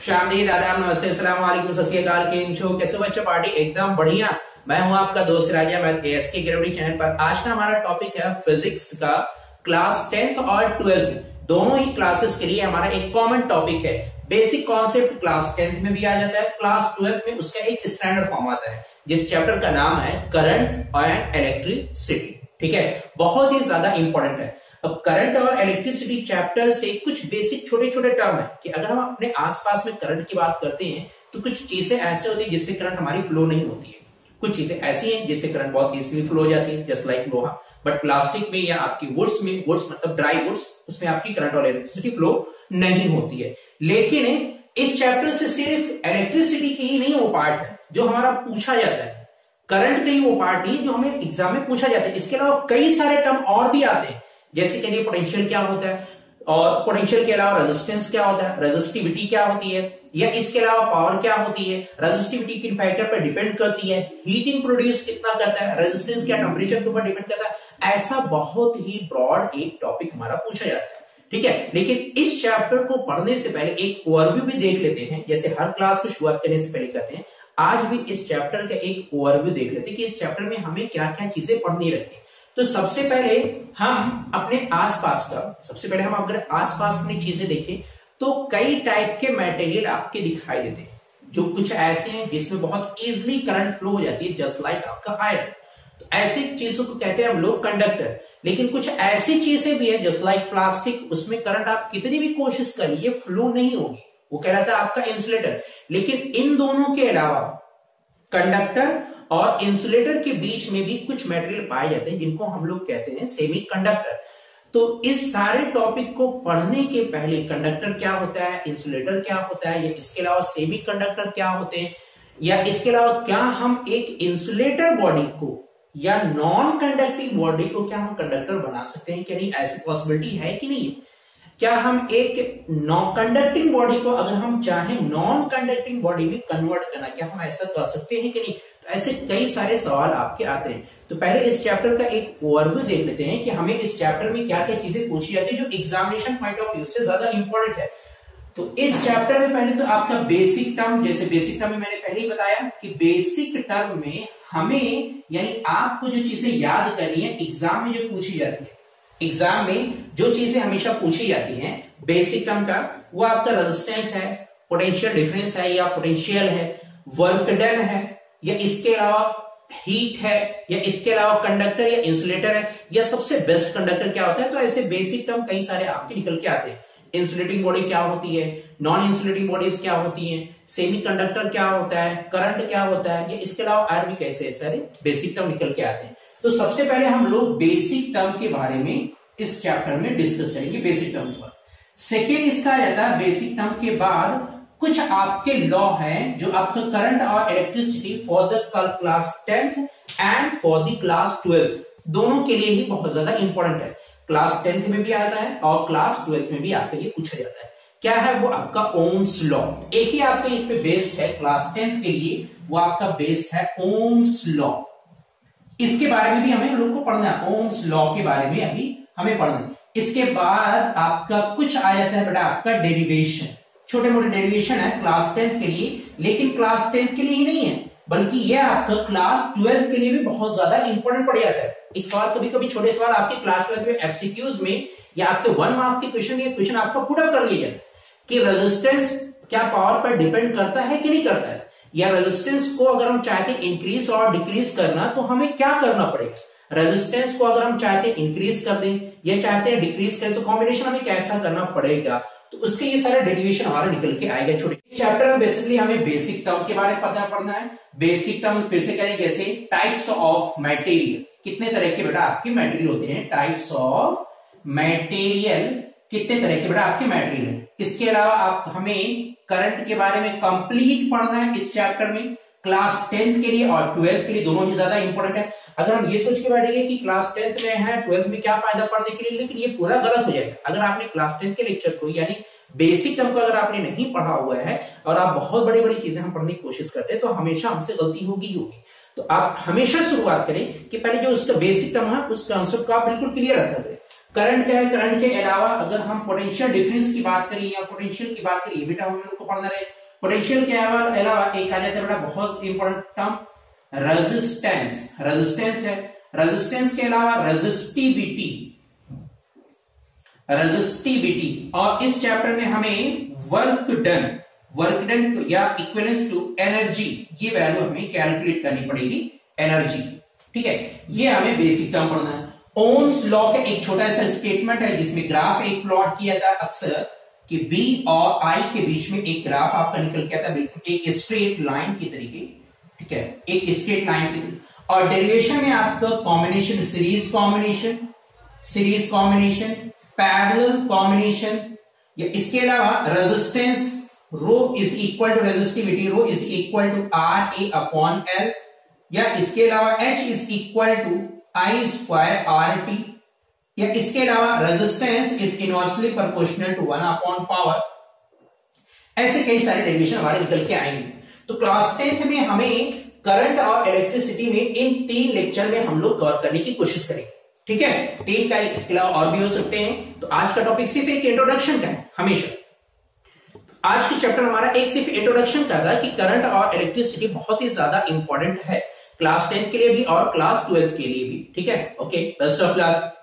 शामदी दादा नमस्ते अस्सलाम वालेकुम सत श्री अकाल केम छो कैसे बच्चों पार्टी एकदम बढ़िया। मैं हूं आपका दोस्त राजा मैं एएसके ग्रेविटी चैनल पर। आज का हमारा टॉपिक है फिजिक्स का क्लास 10th और 12th दोनों ही क्लासेस के लिए हमारा एक कॉमन टॉपिक है। बेसिक कॉन्सेप्ट क्लास 10th में भी आ जाता है, क्लास 12th में उसका एक स्टैंडर्ड फॉर्म आता है जिस चैप्टर का नाम है करंट एंड इलेक्ट्रिसिटी। ठीक है, बहुत ही ज्यादा इंपॉर्टेंट है। अब करंट और इलेक्ट्रिसिटी चैप्टर से कुछ बेसिक छोटे छोटे टर्म है कि अगर हम अपने आसपास में करंट की बात करते हैं तो कुछ चीजें ऐसे होती है जिससे करंट हमारी फ्लो नहीं होती है, कुछ चीजें ऐसी हैं जिससे करंट बहुत इजीली फ्लो हो जाती है जस्ट लाइक लोहा। बट प्लास्टिक में या आपकी वुड्स में, वुड्स मतलब ड्राई वुड्स, उसमें आपकी करंट और इलेक्ट्रिसिटी फ्लो नहीं होती है। लेकिन इस चैप्टर से सिर्फ इलेक्ट्रिसिटी की ही नहीं वो पार्ट है जो हमारा पूछा जाता है, करंट का ही वो पार्ट नहीं जो हमें एग्जाम में पूछा जाता है। इसके अलावा कई सारे टर्म और भी आते हैं, जैसे कहिए पोटेंशियल क्या होता है, और पोटेंशियल के अलावा रेजिस्टेंस क्या होता है, रेजिस्टिविटी क्या होती है, या इसके अलावा पावर क्या होती है, रेजिस्टिविटी किन फैक्टर पर डिपेंड करती है, हीटिंग प्रोड्यूस कितना करता है, रेजिस्टेंस क्या टेंपरेचर के ऊपर डिपेंड करता है। ऐसा बहुत ही ब्रॉड एक टॉपिक हमारा पूछा जाता है। ठीक है, लेकिन इस चैप्टर को पढ़ने से पहले एक ओवरव्यू भी देख लेते हैं, जैसे हर क्लास को शुरुआत करने से पहले करते हैं। आज भी इस चैप्टर का एक ओवरव्यू देख लेते हैं कि इस चैप्टर में हमें क्या क्या चीजें पढ़नी रहती है। तो सबसे पहले हम अपने आसपास का, हम अगर आसपास की चीजें देखें तो कई टाइप के मटेरियल आपके दिखाई देते हैं जो कुछ ऐसे हैं जिसमें बहुत इजीली करंट फ्लो हो जाती है, जस्ट लाइक आपका आयरन। तो ऐसी चीजों को कहते हैं हम लोग कंडक्टर। लेकिन कुछ ऐसी चीजें भी है जस्ट लाइक प्लास्टिक, उसमें करंट आप कितनी भी कोशिश करिए फ्लो नहीं होगी, वो कहलाता है आपका इंसुलेटर। लेकिन इन दोनों के अलावा कंडक्टर और इंसुलेटर के बीच में भी कुछ मटेरियल पाए जाते हैं जिनको हम लोग कहते हैं सेमीकंडक्टर। तो इस सारे टॉपिक को पढ़ने के पहले कंडक्टर क्या होता है, इंसुलेटर क्या होता है, या इसके अलावा सेमीकंडक्टर क्या होते हैं, या इसके अलावा क्या हम एक इंसुलेटर बॉडी को या नॉन कंडक्टिंग बॉडी को क्या हम कंडक्टर बना सकते हैं कि नहीं, ऐसी पॉसिबिलिटी है कि नहीं है। क्या हम एक नॉन कंडक्टिंग बॉडी को अगर हम चाहें नॉन कंडक्टिंग बॉडी में कन्वर्ट करना, क्या हम ऐसा कर सकते हैं कि नहीं। तो ऐसे कई सारे सवाल आपके आते हैं। तो पहले इस चैप्टर का एक ओवरव्यू देख लेते हैं कि हमें इस चैप्टर में क्या क्या चीजें पूछी जाती है जो एग्जामिनेशन पॉइंट ऑफ व्यू से ज्यादा इंपॉर्टेंट है। तो इस चैप्टर में पहले तो आपका बेसिक टर्म, जैसे बेसिक टर्म में मैंने पहले ही बताया कि बेसिक टर्म में हमें यानी आपको जो चीजें याद करनी है एग्जाम में जो पूछी जाती है, एग्जाम में जो चीजें हमेशा पूछी जाती हैं बेसिक टर्म का, वो आपका रेजिस्टेंस है, पोटेंशियल डिफरेंस है या पोटेंशियल है, वर्क डन है, या इसके अलावा हीट है, या इसके अलावा कंडक्टर या इंसुलेटर है, या सबसे बेस्ट कंडक्टर क्या होता है। तो ऐसे बेसिक टर्म कई सारे आपके निकल के आते हैं। इंसुलेटिंग बॉडी क्या होती है, नॉन इंसुलेटिंग बॉडीज क्या होती हैं, सेमीकंडक्टर क्या होता है, करंट क्या होता है, या इसके अलावा और भी कैसे सारे बेसिक टर्म निकल के आते हैं। तो सबसे पहले हम लोग बेसिक टर्म के बारे में इस चैप्टर में डिस्कस करेंगे, बेसिक टर्म के बाद। सेकेंड इसका रहता है बेसिक टर्म के बाद कुछ आपके लॉ हैं जो आपका करंट और electricity for the class 10th and for the class 12th दोनों के लिए ही बहुत ज्यादा इंपॉर्टेंट है। क्लास 10th में भी आता है और क्लास 12th में भी आपके लिए पूछा जाता है। क्या है वो आपका ओम्स लॉ, एक ही आपके इस पे बेस्ड है क्लास 10th के लिए, वो आपका बेस्ड है ओम्स लॉ। इसके बारे में भी हमें लोग को पढ़ना है, ओम्स लॉ के बारे में अभी हमें पढ़ना है। इसके बाद आपका कुछ आ जाता है बेटा आपका डेरिवेशन, छोटे मोटे डेरिवेशन है क्लास 10th के लिए, लेकिन क्लास 10th के लिए ही नहीं है बल्कि यह आपका क्लास 12th के लिए भी बहुत ज्यादा इंपॉर्टेंट पड़ जाता है। एक सवाल कभी कभी छोटे सवाल आपके क्लास 12th में एमसीक्यूज में या आपके 1 मार्क्स के क्वेश्चन में क्वेश्चन आपका पूरा कर लिया जाता है कि रेजिस्टेंस क्या पावर पर डिपेंड करता है कि नहीं करता है, या रेजिस्टेंस को अगर हम चाहते हैं इंक्रीज और डिक्रीज करना तो हमें क्या करना पड़ेगा। रेजिस्टेंस को अगर हम चाहते हैं इंक्रीज कर दें या चाहते हैं डिक्रीज करें तो कॉम्बिनेशन हमें कैसा करना पड़ेगा, तो उसके ये सारे डेरिवेशन हमारा निकल के आएगा। छोटे चैप्टर में बेसिकली हमें बेसिक टर्म के बारे में पता पढ़ना है। बेसिक टर्म फिर से कहें जैसे टाइप्स ऑफ मटेरियल, कितने तरह के बेटा आपके मटेरियल होते हैं, टाइप्स ऑफ मटेरियल, कितने तरह के बेटा आपके मटेरियल है। इसके अलावा आप हमें करंट के बारे में कंप्लीट पढ़ना है इस चैप्टर में, क्लास 10th के लिए और 12th के लिए दोनों ही ज्यादा इंपॉर्टेंट है। अगर हम ये सोच के बैठेंगे कि क्लास 10th में है 12th में क्या फायदा पढ़ने के लिए, लेकिन ये पूरा गलत हो जाएगा। अगर आपने क्लास 10th के लेक्चर को यानी बेसिक टर्म को अगर आपने नहीं पढ़ा हुआ है और आप बहुत बड़ी बड़ी चीजें हम पढ़ने की कोशिश करते हैं तो हमेशा हमसे गलती होगी। तो आप हमेशा शुरुआत करें कि पहले जो उसका बेसिक टर्म है उस कॉन्सेप्ट को आप बिल्कुल क्लियर रख दें। करंट क्या है, करंट के अलावा अगर हम पोटेंशियल डिफरेंस की बात करें या पोटेंशियल की बात करिए बेटा, हम लोग को पढ़ना है पोटेंशियल के अलावा एक आ जाता है बेटा बहुत इंपॉर्टेंट टर्म रेजिस्टेंस। रेजिस्टेंस है, रेजिस्टेंस के अलावा रेजिस्टिविटी, रेजिस्टिविटी। और इस चैप्टर में हमें वर्क डन या इक्विवेलेंस टू एनर्जी, ये वैल्यू हमें कैलकुलेट करनी पड़ेगी, एनर्जी। ठीक है, ये हमें बेसिक टर्म पढ़ना है। ओम्स लॉ का एक छोटा सा स्टेटमेंट है जिसमें ग्राफ एक प्लॉट किया था अक्सर कि V और I के बीच में एक ग्राफ आपका निकल के आता है बिल्कुल एक स्ट्रेट लाइन की तरीके। ठीक है, एक स्ट्रेट लाइन की। और डेरिवेशन में आपका combination, series combination, parallel combination, या इसके अलावा resistance rho is equal to resistivity, rho is equal to RA upon L, या इसके अलावा H is equal to I square RT, या इसके अलावा resistance is inversely proportional to 1 upon power. ऐसे कई सारे डेरिवेशन हमारे निकल के आएंगे। तो क्लास 10th में हमें करंट और इलेक्ट्रिसिटी में इन 3 लेक्चर में हम लोग कवर करने की कोशिश करेंगे। ठीक है, 3 का इसके अलावा और भी हो सकते हैं। तो आज का टॉपिक सिर्फ एक इंट्रोडक्शन का है हमेशा। आज के चैप्टर हमारा एक सिर्फ इंट्रोडक्शन का था कि करंट और इलेक्ट्रिसिटी बहुत ही ज्यादा इंपॉर्टेंट है क्लास 10 के लिए भी और क्लास 12 के लिए भी। ठीक है, ओके, बेस्ट ऑफ लक।